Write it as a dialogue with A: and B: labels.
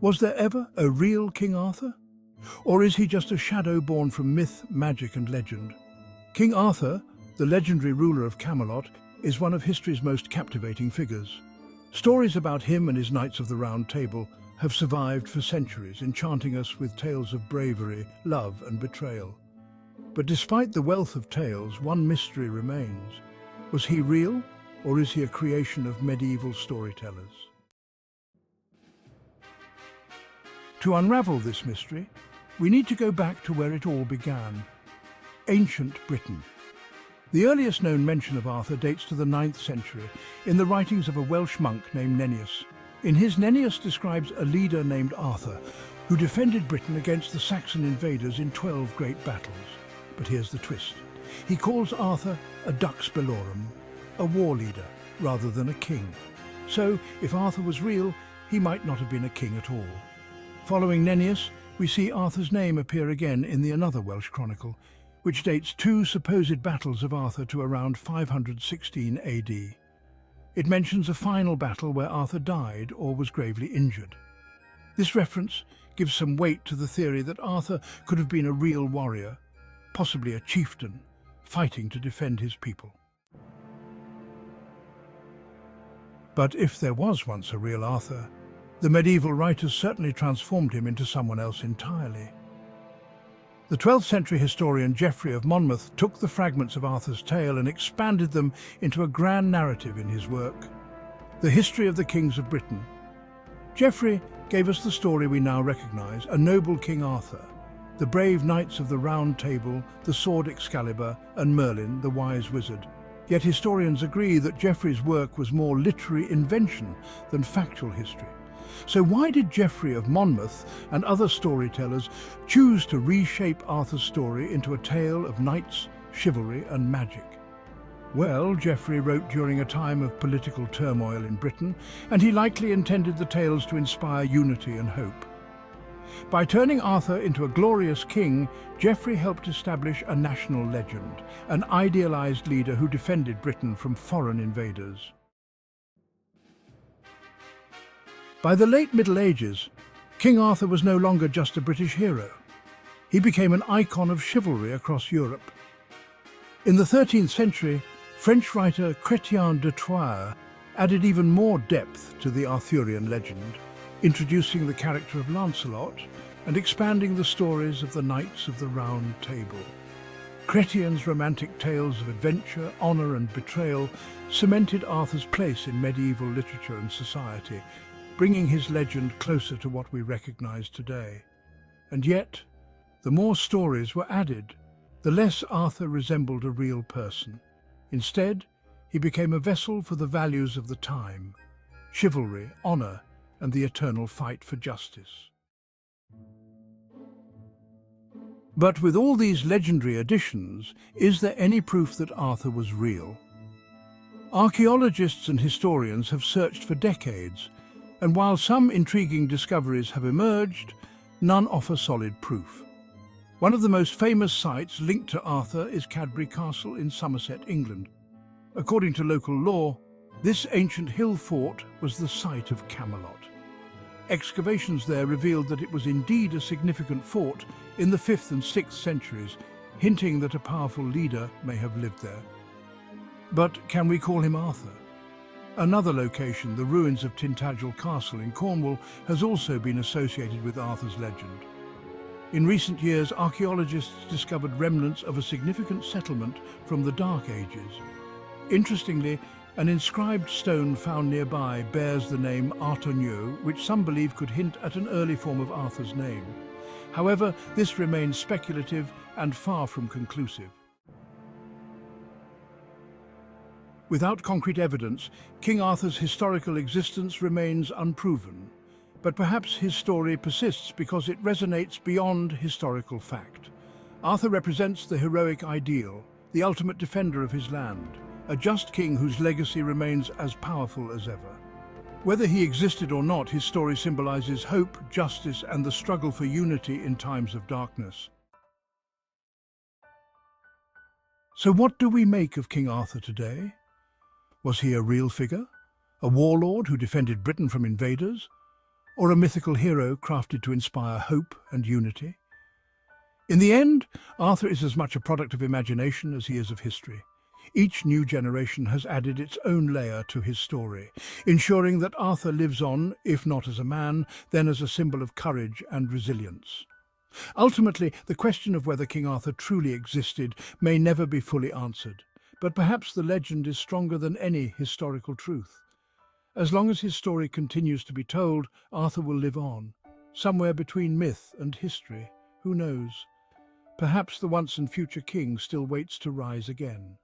A: Was there ever a real King Arthur? Or is he just a shadow born from myth, magic and legend? King Arthur, the legendary ruler of Camelot, is one of history's most captivating figures. Stories about him and his Knights of the Round Table have survived for centuries, enchanting us with tales of bravery, love and betrayal. But despite the wealth of tales, one mystery remains. Was he real, or is he a creation of medieval storytellers? To unravel this mystery, we need to go back to where it all began: ancient Britain. The earliest known mention of Arthur dates to the 9th century in the writings of a Welsh monk named Nennius. In his, Nennius describes a leader named Arthur who defended Britain against the Saxon invaders in 12 great battles. But here's the twist. He calls Arthur a dux bellorum, a war leader rather than a king. So, if Arthur was real, he might not have been a king at all. Following Nennius, we see Arthur's name appear again in the another Welsh chronicle, which dates 2 supposed battles of Arthur to around 516 AD. It mentions a final battle where Arthur died or was gravely injured. This reference gives some weight to the theory that Arthur could have been a real warrior, possibly a chieftain, fighting to defend his people. But if there was once a real Arthur, the medieval writers certainly transformed him into someone else entirely. The 12th century historian Geoffrey of Monmouth took the fragments of Arthur's tale and expanded them into a grand narrative in his work, The History of the Kings of Britain. Geoffrey gave us the story we now recognise: a noble King Arthur, the brave knights of the Round Table, the sword Excalibur, and Merlin, the wise wizard. Yet historians agree that Geoffrey's work was more literary invention than factual history. So why did Geoffrey of Monmouth and other storytellers choose to reshape Arthur's story into a tale of knights, chivalry and magic? Well, Geoffrey wrote during a time of political turmoil in Britain, and he likely intended the tales to inspire unity and hope. By turning Arthur into a glorious king, Geoffrey helped establish a national legend, an idealized leader who defended Britain from foreign invaders. By the late Middle Ages, King Arthur was no longer just a British hero. He became an icon of chivalry across Europe. In the 13th century, French writer Chrétien de Troyes added even more depth to the Arthurian legend, introducing the character of Lancelot and expanding the stories of the Knights of the Round Table. Chrétien's romantic tales of adventure, honour and betrayal cemented Arthur's place in medieval literature and society, bringing his legend closer to what we recognise today. And yet, the more stories were added, the less Arthur resembled a real person. Instead, he became a vessel for the values of the time: chivalry, honour, and the eternal fight for justice. But with all these legendary additions, is there any proof that Arthur was real? Archaeologists and historians have searched for decades, and while some intriguing discoveries have emerged, none offer solid proof. One of the most famous sites linked to Arthur is Cadbury Castle in Somerset, England. According to local law, this ancient hill fort was the site of Camelot. Excavations there revealed that it was indeed a significant fort in the 5th and 6th centuries, hinting that a powerful leader may have lived there. But can we call him Arthur? Another location, the ruins of Tintagel Castle in Cornwall, has also been associated with Arthur's legend. In recent years, archaeologists discovered remnants of a significant settlement from the Dark Ages. Interestingly, an inscribed stone found nearby bears the name Arthurian, which some believe could hint at an early form of Arthur's name. However, this remains speculative and far from conclusive. Without concrete evidence, King Arthur's historical existence remains unproven. But perhaps his story persists because it resonates beyond historical fact. Arthur represents the heroic ideal, the ultimate defender of his land, a just king whose legacy remains as powerful as ever. Whether he existed or not, his story symbolizes hope, justice, and the struggle for unity in times of darkness. So what do we make of King Arthur today? Was he a real figure? A warlord who defended Britain from invaders? or a mythical hero crafted to inspire hope and unity? In the end, Arthur is as much a product of imagination as he is of history. Each new generation has added its own layer to his story, ensuring that Arthur lives on, if not as a man, then as a symbol of courage and resilience. Ultimately, the question of whether King Arthur truly existed may never be fully answered, but perhaps the legend is stronger than any historical truth. As long as his story continues to be told, Arthur will live on, somewhere between myth and history. Who knows? Perhaps the once and future king still waits to rise again.